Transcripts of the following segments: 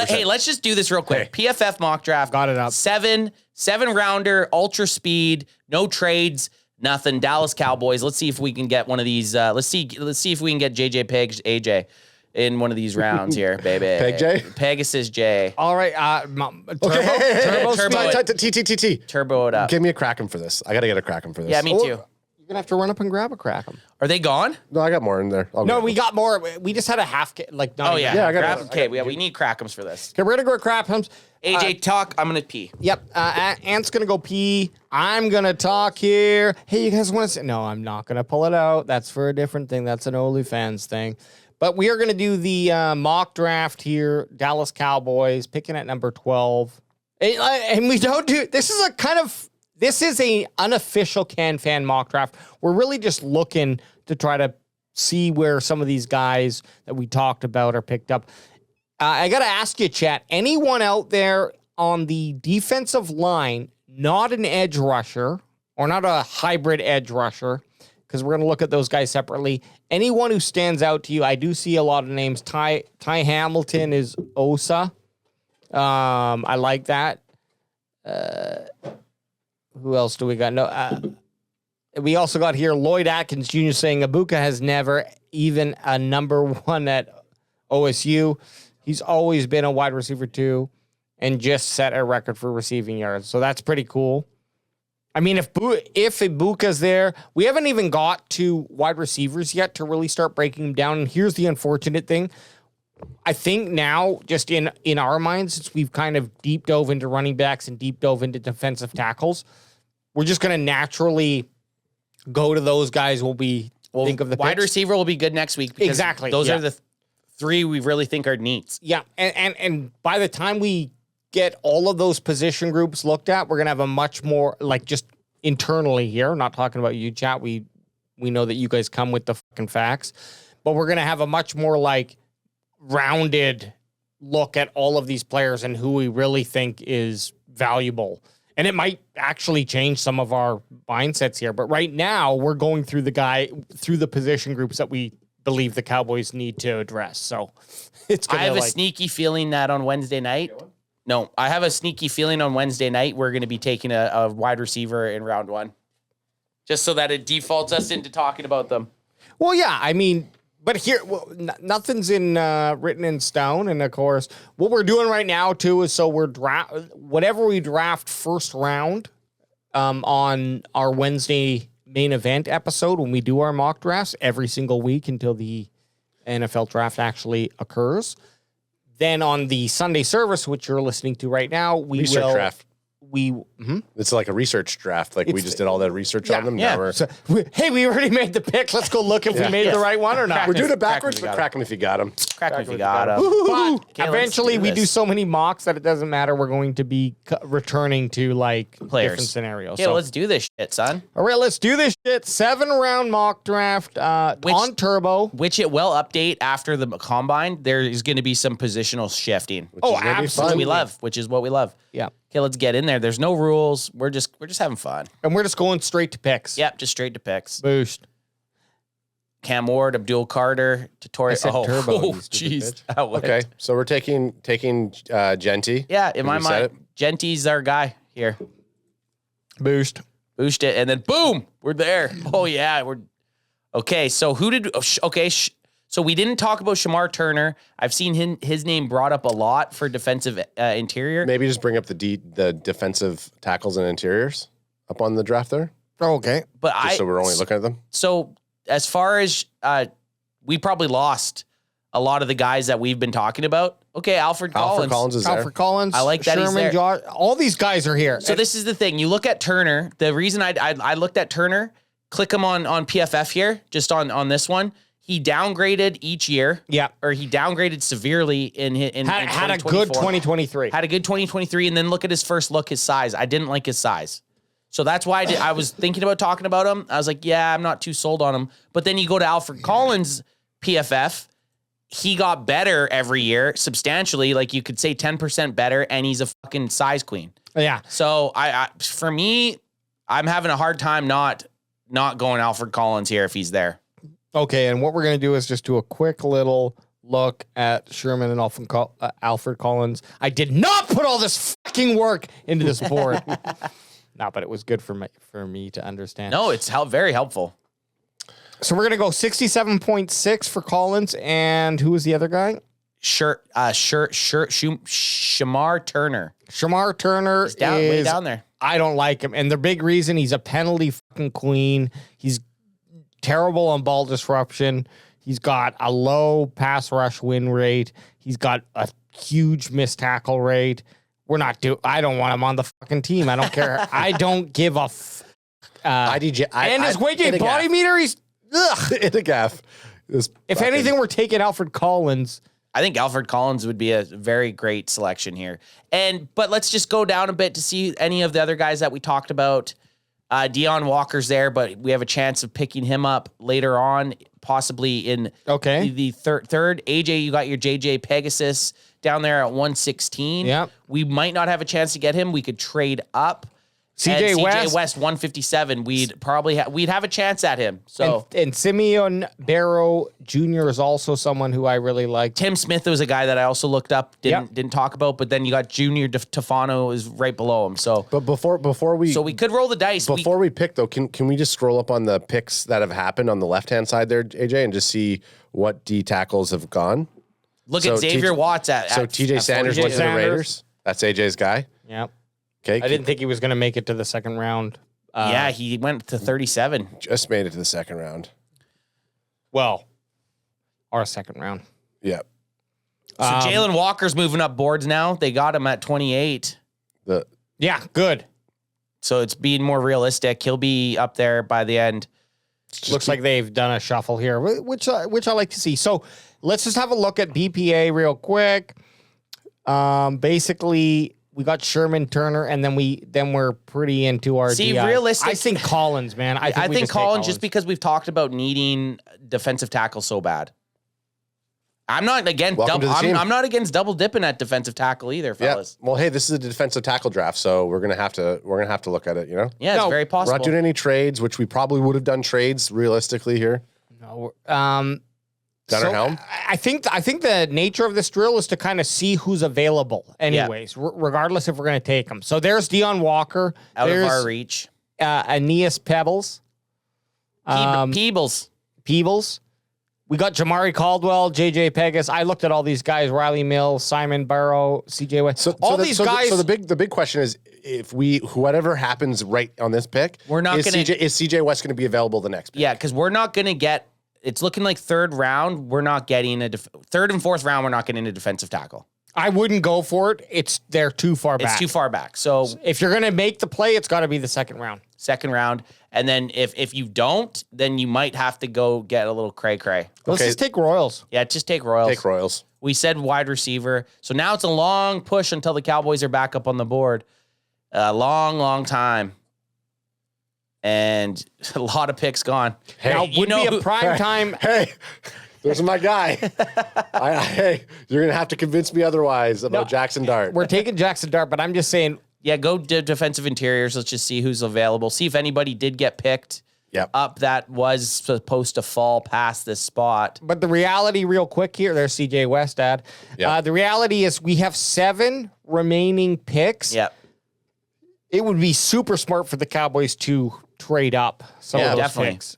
Hey, let's just do this real quick. Hey. PFF mock draft. Got it up. Seven rounder, ultra speed, no trades, nothing. Dallas Cowboys. Let's see if we can get one of these. Let's see if we can get JJ Pegs, AJ, in one of these rounds here, baby. Peg J? Pegasus J. All right. Turbo it up. Give me a Kraken for this. I got to get a Kraken for this. Yeah, me too. You're going to have to run up and grab a Kraken. Are they gone? No, I got more in there. No, we got more. We just had a half. Oh, yeah. Yeah, I got Grab it. Okay, we need Crackums for this. Okay, we're going to go Kraken's. AJ, talk. I'm going to pee. Yep. Ant's going to go pee. I'm going to talk here. Hey, you guys want to say? No, I'm not going to pull it out. That's for a different thing. That's an OnlyFans thing. But we are going to do the mock draft here. Dallas Cowboys picking at number 12. And we don't do, this is a unofficial Can Fan mock draft. We're really just looking to try to see where some of these guys that we talked about are picked up. I got to ask you, chat, anyone out there on the defensive line, not an edge rusher or not a hybrid edge rusher, because we're going to look at those guys separately. Anyone who stands out to you, I do see a lot of names. Ty Hamilton is Osa. I like that. Who else do we got? No, we also got here Lloyd Atkins Jr. saying Ibuka has never even a number one at OSU. He's always been a wide receiver too, and just set a record for receiving yards. So that's pretty cool. I mean, if Ibuka's there, we haven't even got to wide receivers yet to really start breaking them down. And here's the unfortunate thing. I think now, just in our minds, since we've kind of deep dove into running backs and deep dove into defensive tackles, we're just going to naturally go to those guys. Think of the wide picks. receiver will be good next week. Because Exactly, Those yeah. are the three we really think are needs. Yeah, and by the time we get all of those position groups looked at, we're going to have a much more, like, just internally here, not talking about you, chat. We know that you guys come with the fucking facts, but we're going to have a much more, like, rounded look at all of these players and who we really think is valuable. And it might actually change some of our mindsets here. But right now, we're going through the position groups that we believe the Cowboys need to address. So it's going to, I have a sneaky feeling that on Wednesday night. No, I have a sneaky feeling on Wednesday night we're going to be taking a wide receiver in round one. Just so that it defaults us into talking about them. Well, yeah, I mean, but here, nothing's written in stone. And of course, what we're doing right now too is so we're whatever we draft first round on our Wednesday main event episode when we do our mock drafts every single week until the NFL draft actually occurs. Then on the Sunday service, which you're listening to right now, Research draft. we It's like a research draft. Like we just did all that research on them. Yeah. Now hey, we already made the pick. Let's go look if we made the right one or not. we're doing it Crack backwards, them if you but got crack them if you got them. Crack me if you got him. But Okay, let's eventually, do we do this. so many mocks that it doesn't matter. We're going to be returning to like Players. different scenarios. Yeah, So, let's do this shit, son. all right, let's do this shit. 7-round mock draft on Turbo. Which it will update after the combine. There is going to be some positional shifting. Oh, is gonna be absolutely. fun. We love, which is what we love. Yeah, Okay, let's get in there. There's no rules. We're just having fun. and we're just going straight to picks. Yep, just straight to picks. Boost. Cam Ward, Abdul Carter, Tutorial. I said Turbo, you stupid jeez. bitch. That went. Okay, so we're taking Genty. Yeah, in my You said mind, it. Genty's our guy here. Boost. Boost it, and then boom, we're there. Oh yeah, we're okay. So who did? So we didn't talk about Shamar Turner. I've seen his name brought up a lot for defensive interior. Maybe just bring up the defensive tackles and interiors up on the draft there. Okay. But Just so we're only looking at them. So as far as we probably lost a lot of the guys that we've been talking about. Okay, Alfred Collins. is there. Alfred Collins. I like that he's Sherman, there. Josh, all these guys are here. So this is the thing. You look at Turner. The reason I looked at Turner, click him on PFF here, just on this one. He downgraded each year. Yeah. Or he downgraded severely in had a good 2024. 2023. Had a good 2023, and then look at his first look, his size. I didn't like his size. So that's why I was thinking about talking about him. I was like, yeah, I'm not too sold on him. But then you go to Alfred Collins' PFF. He got better every year, substantially. Like you could say 10% better, and he's a fucking size queen. Yeah. So for me, I'm having a hard time not going Alfred Collins here if he's there. Okay, and what we're going to do is just do a quick little look at Sherman and Alfred Collins. I did not put all this fucking work into this board. No, but it was good for me to understand. No, it's very helpful. So we're gonna go 67.6 for Collins, and who was the other guy? Shamar Turner. Shamar Turner He's way down there. I don't like him, and the big reason he's a penalty fucking queen. He's terrible on ball disruption. He's got a low pass rush win rate. He's got a huge missed tackle rate. I don't want him on the fucking team. I don't care. I don't give a and his weight body meter, he's in a gaff. If anything, we're taking Alfred Collins. I think Alfred Collins would be a very great selection here. But let's just go down a bit to see any of the other guys that we talked about. Deion Walker's there, but we have a chance of picking him up later on, possibly in the third. AJ, you got your JJ Pegasus down there at 116. Yep. We might not have a chance to get him. We could trade up. CJ West 157. We'd probably we'd have a chance at him. So and Simeon Barrow Jr. is also someone who I really like. Tim Smith was a guy that I also looked up, didn't talk about, but then you got Junior Tefano is right below him. So but before we could roll the dice. Before we pick though, can we just scroll up on the picks that have happened on the left hand side there, AJ, and just see what D tackles have gone? Look at Xavier Watts at TJ Sanders went to the Raiders. That's AJ's guy. Yep. Okay. I didn't think he was going to make it to the second round. Yeah, he went to 37. Just made it to the second round. Well, our second round. Yeah. So Jalen Walker's moving up boards now. They got him at 28. Yeah, good. So it's being more realistic. He'll be up there by the end. Looks like they've done a shuffle here, which I like to see. So let's just have a look at BPA real quick. Basically, we got Sherman Turner, and then we're pretty into our DI. Realistic. I think Collins, man. I think Collins just because we've talked about needing defensive tackle so bad. I'm not against I'm not against double dipping at defensive tackle either, fellas. Yeah. Well, hey, this is a defensive tackle draft, so we're gonna have to look at it. You know. Yeah, it's very possible. We're not doing any trades, which we probably would have done trades realistically here. No. Gunnar Helm? I think the nature of this drill is to kind of see who's available anyways, regardless if we're going to take them. So there's Deion Walker. There's of our reach. Aeneas Pebbles. Peebles. We got Jamari Caldwell, JJ Pegas. I looked at all these guys, Riley Mills, Simon Barrow, CJ West. So these guys. So the big question is if whatever happens right on this pick, we're not going to. Is CJ West going to be available the next pick? Yeah, because we're not going to get. It's looking like third round. We're not getting third and fourth round. We're not getting a defensive tackle. I wouldn't go for it. They're too far back. It's too far back. So if you're going to make the play, it's got to be the second round. And then if you don't, then you might have to go get a little cray-cray. Let's just take Royals. Yeah, just take Royals. We said wide receiver. So now it's a long push until the Cowboys are back up on the board. A long, long time. And a lot of picks gone. Hey, now, would be a prime time. Hey, there's my guy. Hey, you're going to have to convince me otherwise about Jackson Dart. We're taking Jackson Dart, but I'm just saying. Yeah, go defensive interiors. Let's just see who's available. See if anybody did get picked up that was supposed to fall past this spot. But the reality, real quick here, there's CJ West, Dad. Yep. The reality is we have 7 remaining picks. Yep. It would be super smart for the Cowboys to trade up some of those picks.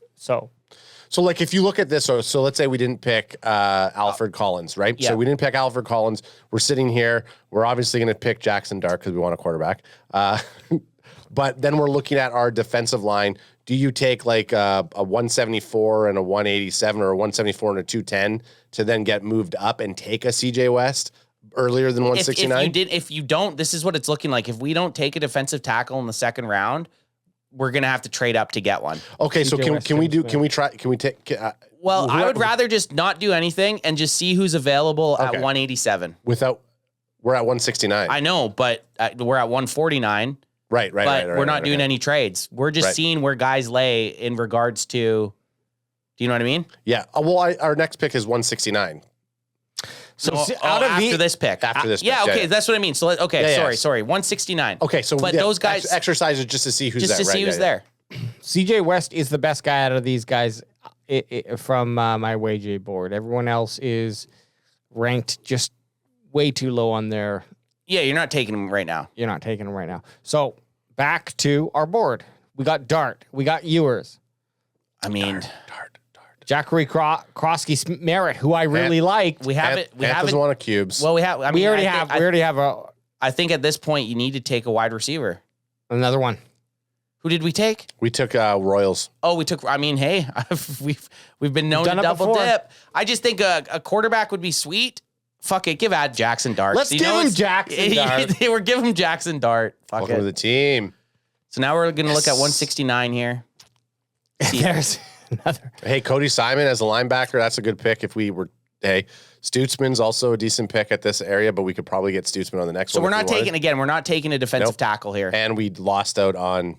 So like if you look at this, so let's say we didn't pick Alfred Collins, right? Yeah. So we didn't pick Alfred Collins. We're sitting here. We're obviously going to pick Jackson Dart because we want a quarterback. But then we're looking at our defensive line. Do you take like a 174 and a 187 or a 174 and a 210 to then get moved up and take a CJ West earlier than 169? If you don't, this is what it's looking like. If we don't take a defensive tackle in the second round, we're going to have to trade up to get one. Okay, so can we take... I would rather just not do anything and just see who's available at 187. We're at 169. I know, but we're at 149. Right. We're not doing any trades. We're just seeing where guys lay in regards to... Do you know what I mean? Yeah. Well, our next pick is 169. So after this pick. Yeah, okay, that's what I mean. So sorry, 169. Okay, so those guys exercises just to see who's there. Just to see who's there. CJ West is the best guy out of these guys from my WayJ board. Everyone else is ranked just way too low on their. Yeah, you're not taking him right now. You're not taking them right now. So back to our board. We got Dart. We got Ewers. I mean, Jackery Krosky Merritt, who I really liked. we haven't. We Panthers haven't. want a cubes. Well, we have. I mean, We already have I think at this point you need to take a wide receiver. another one. Who did we take? We took Royals. Oh, we took. I mean, hey, we've been known to done it double before. dip. I just think a quarterback would be sweet. Fuck it, give Jackson Dart. Let's give him Jackson Dart. We're giving him Jackson Dart. Fuck Welcome it. to the team. So now we're gonna look at 169 here. There's another. Hey, Cody Simon as a linebacker. That's a good pick. If we were, hey, Stutzman's also a decent pick at this area, but we could probably get Stutzman on the next So one. we're not taking We're not taking a defensive tackle here. And we lost out on.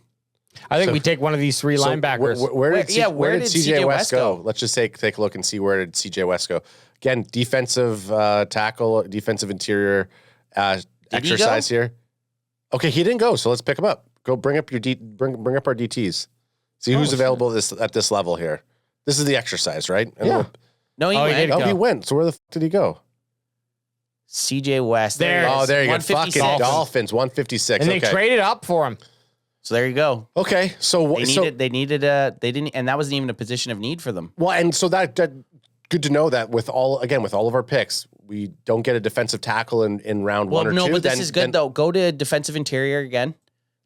I think we take one of these three linebackers. Where did CJ West go? go? Let's just take a look and see where did CJ West go. Again, defensive tackle, defensive interior exercise here. Okay, he didn't go, so let's pick him up. Go bring up your bring up our DTs. See who's available at this level here. This is the exercise, right? And Yeah. No, he went. did. he went. So where the fuck did he go? CJ West. There. he is. There you go. 156. Fucking Dolphins, 156. And they traded up for him. So there you go. Okay, so They needed they didn't, and that wasn't even a position of need for them. well, and so that good to know that with all of our picks, we don't get a defensive tackle in round one or two. Well, no, but this is good though. Go to defensive interior again.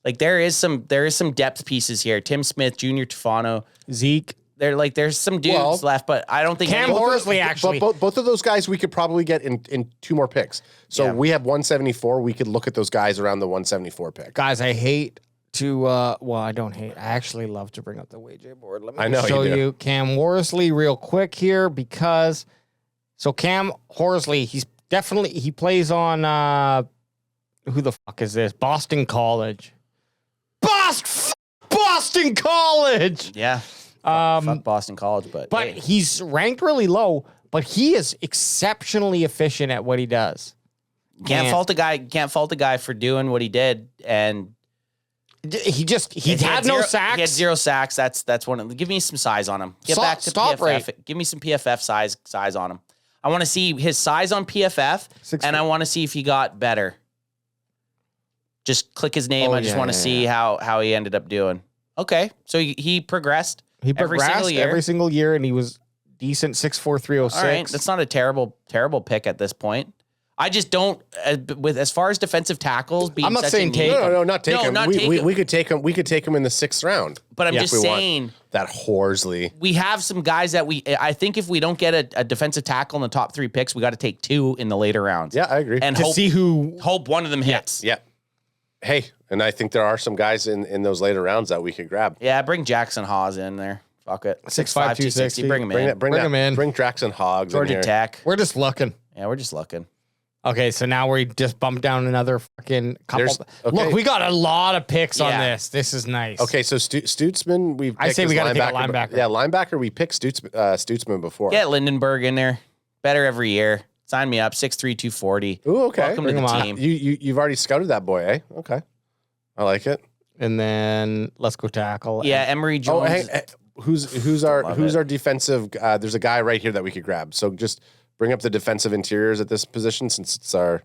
Like there is some depth pieces here. Tim Smith, Junior Tufano, Zeke. There's some dudes left, but I don't think Cam Horsley actually. But both of those guys we could probably get in two more picks. So we have 174. We could look at those guys around the 174 pick. Guys, I hate to. Well, I don't hate. I actually love to bring up the WJ board. Let me know show you do. you Cam Horsley real quick here because. So Cam Horsley, he plays on. Who the fuck is this? Boston College. Boston College. Yeah. Fuck Boston College, but hey. He's ranked really low, but he is exceptionally efficient at what he does. Can't fault a guy for doing what he did, and he had no sacks. He had 0 sacks. That's one of them. Give me some size on him. Get back to stop PFF. rate. Give me some PFF size on him. I want to see his size on PFF, 6 and I want to see if he got better. Just click his name. I just want to see how he ended up doing. Okay, so he progressed. He progressed every single year, and he was decent 6'4", 306. All right, that's not a terrible pick at this point. I just don't with as far as defensive tackles being. I'm not such saying a take need, him. No, not take him. not take him. We could take him. We could take him in the 6th round. But I'm just saying that Horsley. we have some guys that I think if we don't get a defensive tackle in the top 3 picks, we got to take 2 in the later rounds. Yeah, I agree. And hope one of them hits. Yeah. Hey, and I think there are some guys in those later rounds that we could grab. Yeah, bring Jackson Hawes in there. Fuck it. 6'5", 260. Bring him in. Bring him in. Bring Jackson Hoggs in Georgia here. Tech. We're just looking. Yeah, we're just looking. Okay, so now we just bumped down another fucking couple. Look, we got a lot of picks on this. This is nice. Okay, so Stutzman, I say we got to take a linebacker. Yeah, linebacker. We picked Stutzman before. Get Lindenberg in there. Better every year. Sign me up. 6'3", 240. Ooh, okay. Welcome to the team. You've already scouted that boy, eh? Okay, I like it. And then let's go tackle. Yeah, Emery Jones. Oh, hey, who's our defensive? There's a guy right here that we could grab. So just bring up the defensive interiors at this position since it's our.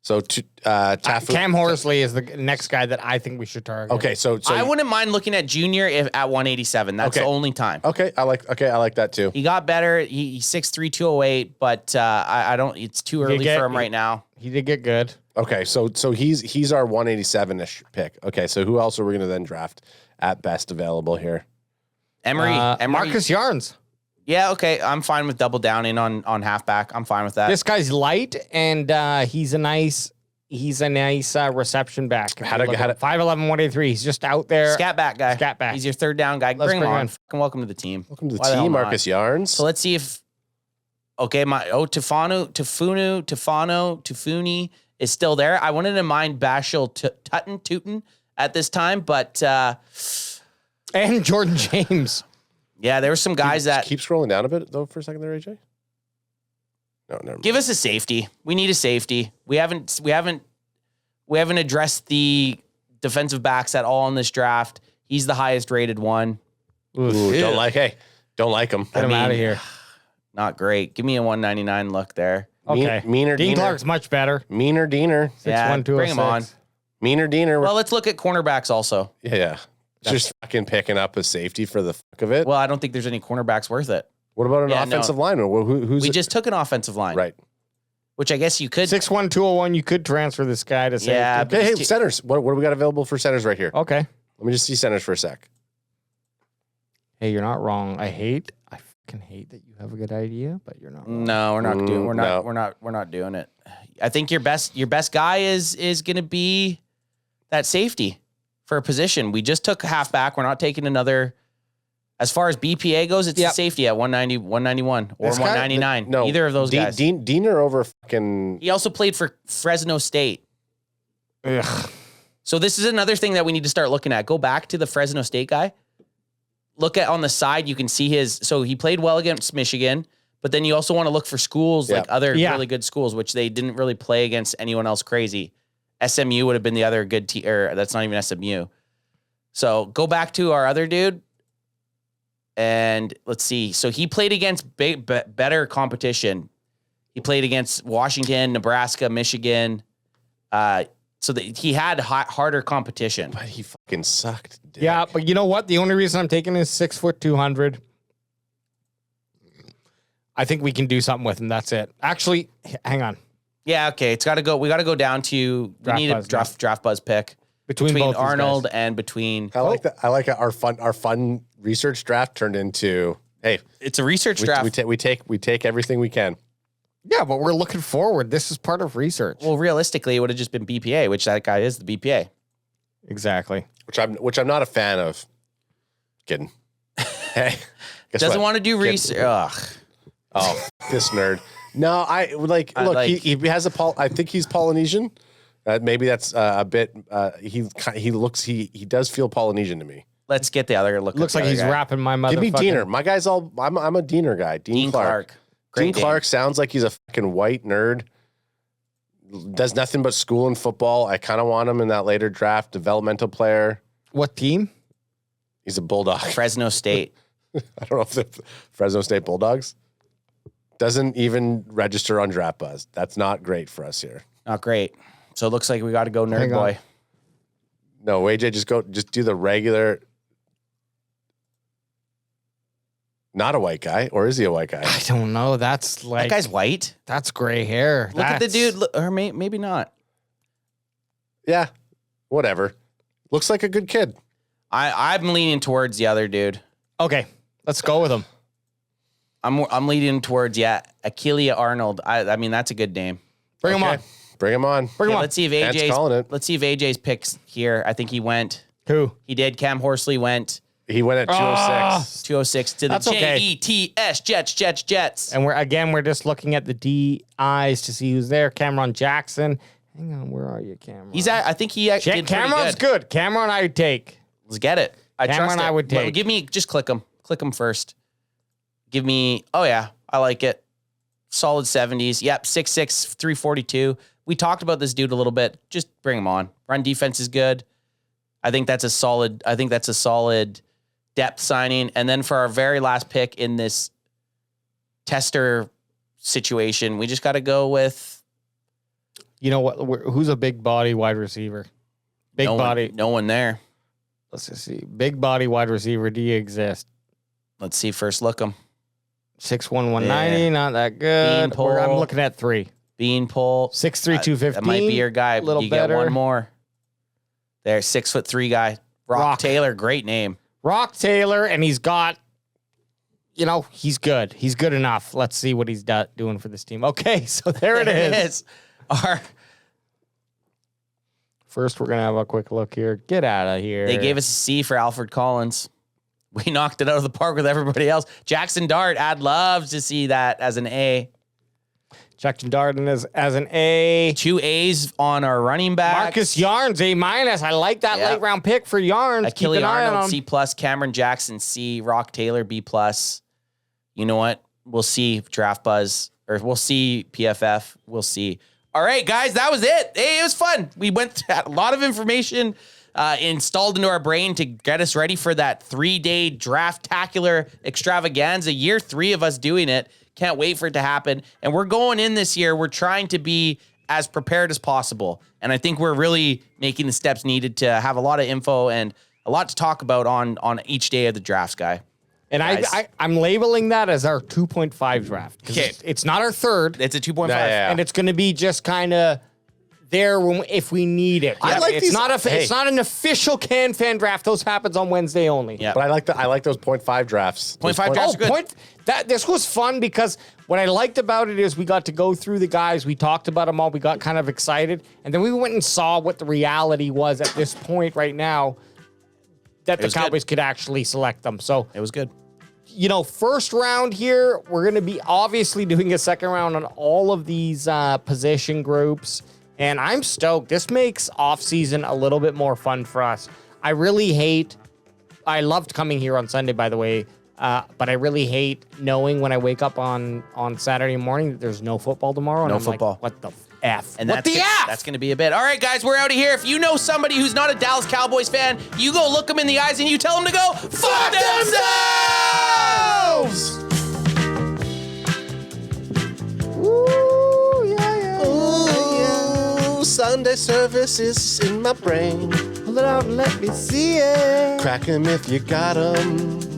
So Cam Horsley is the next guy that I think we should target. Okay, so I wouldn't mind looking at Junior at 187. That's the only time. Okay, I like that too. He got better. He's 6'3", 208, but I don't. It's too early for him right now. He did get good. Okay, so he's our 187-ish pick. Okay, so who else are we going to then draft at best available here? Emery. Marcus Yarns. Yeah, okay. I'm fine with double downing on halfback. I'm fine with that. This guy's light, and he's a nice reception back. 5'11", 183. He's just out there. Scat back guy. Scat back. He's your 3rd down guy. Bring him on. Fucking welcome to the team. Welcome to the team, Marcus Yarns. So let's see if. Okay, Tufuni is still there. I wanted to mind Bashil Tootin at this time, but and Jordan James. Yeah, there were some guys that keep scrolling down a bit though for a second there, AJ. No, never mind. Give us a safety. We need a safety. We haven't addressed the defensive backs at all in this draft. He's the highest rated one. Ooh, don't like him. Get him out of here. Not great. Give me a 199 look there. Okay. Meaner Dean Diener. Clark's much better. Meaner Diener. Yeah, bring him on. Meaner Diener. Well, let's look at cornerbacks also. Yeah. Just fucking picking up a safety for the fuck of it. Well, I don't think there's any cornerbacks worth it. What about an offensive lineman? We just took an offensive line. Right. Which I guess you could. 6'1", 201, you could transfer this guy to safety. Yeah, but Hey, centers. What do we got available for centers right here? Okay. Let me just see centers for a sec. Hey, you're not wrong. I fucking hate that you have a good idea, but you're not wrong. No, we're not doing it. I think your best guy is going to be that safety for a position. We just took halfback. We're not taking another. As far as BPA goes, it's the safety at 190, 191 or 199. No, either of those guys. Diener over fucking. He also played for Fresno State. Ugh. So this is another thing that we need to start looking at. Go back to the Fresno State guy. Look at on the side, you can see his. So he played well against Michigan, but then you also want to look for schools like other really good schools, which they didn't really play against anyone else crazy. SMU would have been the other good team, or that's not even SMU. So go back to our other dude, and let's see. So he played against better competition. He played against Washington, Nebraska, Michigan. So that he had harder competition. But he fucking sucked. Dick. Yeah, but you know what? The only reason I'm taking is 6', 200. I think we can do something with him. That's it. Actually, hang on. Yeah, okay. It's got to go. We got to go down to. We need a draft buzz pick between both Arnold and between. I like that. I like our fun research draft turned into. Hey, it's a research draft. We take everything we can. Yeah, but we're looking forward. This is part of research. Well, realistically, it would have just been BPA, which that guy is the BPA. Exactly. Which I'm not a fan of. Kidding. Hey, doesn't want to do research. Ugh. Oh, this nerd. No, I like. Look, he has I think he's Polynesian. Maybe that's a bit. He does feel Polynesian to me. Let's get the other look. Looks like he's rapping my mother. Give me Diener. My guy's all. I'm a Diener guy. Dean Clark. Dean Clark sounds like he's a fucking white nerd. Does nothing but school and football. I kind of want him in that later draft. Developmental player. What team? He's a Bulldog. Fresno State. I don't know if the Fresno State Bulldogs. Doesn't even register on Draft Buzz. That's not great for us here. Not great. So it looks like we got to go nerd boy. No, AJ, just do the regular. Not a white guy, or is he a white guy? I don't know. That's like that guy's white. That's gray hair. Look at the dude, or maybe not. Yeah, whatever. Looks like a good kid. I'm leaning towards the other dude. Okay, let's go with him. I'm leaning towards Akeelia Arnold. I mean that's a good name. Bring him on. Bring him on. Bring him on. Let's see if AJ's picks here. I think he went. Who? He did. Cam Horsley went. He went at 206. 206 to the Jets, Jets. And we're just looking at the DIs to see who's there. Cameron Jackson. Hang on, where are you, Cameron? I think he did Cameron's good. Cameron, I would take. Let's get it. I would take. Well, give me, just click him. Click him first. Give me, oh yeah, I like it. Solid 70s. Yep, 6'6", 342. We talked about this dude a little bit. Just bring him on. Run defense is good. I think that's a solid depth signing. And then for our very last pick in this tester situation, we just got to go with. You know what? Who's a big body wide receiver? No one there. Let's just see. Big body wide receiver. Do you exist? Let's see. First look him. 6'1", 190. Not that good. I'm looking at 3. Beanpole. 6'3", 215. That might be your guy. You better. Get one more. There, 6'3" guy. Rock Taylor. Great name. Rock Taylor, and he's got, he's good. He's good enough. Let's see what he's doing for this team. Okay, so there it is. First, we're going to have a quick look here. Get out of here. They gave us a C for Alfred Collins. We knocked it out of the park with everybody else. Jackson Dart, I'd love to see that as an A. Jackson Dart as an A. 2 A's on our running back. Marcus Yarns, A-. I like that late round pick for Yarns. Achille Arnold, C+. Cameron Jackson, C. Rock Taylor, B+. You know what? We'll see Draft Buzz, or we'll see PFF. We'll see. All right, guys, that was it. Hey, it was fun. We went a lot of information installed into our brain to get us ready for that 3-day draft-tacular extravaganza. Year 3 of us doing it. Can't wait for it to happen. And we're going in this year. We're trying to be as prepared as possible. And I think we're really making the steps needed to have a lot of info and a lot to talk about on each day of the drafts, Guy. And I'm labeling that as our 2.5 draft. Okay. It's not our third. It's a 2.5. Yeah. And it's going to be just kind of there if we need it. I like it's these- not hey. it's not an official fan draft. Those happens on Wednesday only. Yeah. But I like those 0.5 drafts. 0.5 drafts are good. This was fun because what I liked about it is we got to go through the guys. We talked about them all. We got kind of excited. And then we went and saw what the reality was at this point right now that the was good. Cowboys could actually select them. So It was good. first round here, we're going to be obviously doing a second round on all of these position groups. And I'm stoked. This makes offseason a little bit more fun for us. I loved coming here on Sunday, by the way. But I really hate knowing when I wake up on Saturday morning that there's no football tomorrow. And No I'm football. Like, what the F? And what the F? That's going to be a bit. All right, guys, we're out of here. If you know somebody who's not a Dallas Cowboys fan, you go look them in the eyes and you tell them to go fuck themselves! Ooh, yeah. Ooh, Sunday service is in my brain. Pull it out and let me see it. Crack 'em if you got 'em.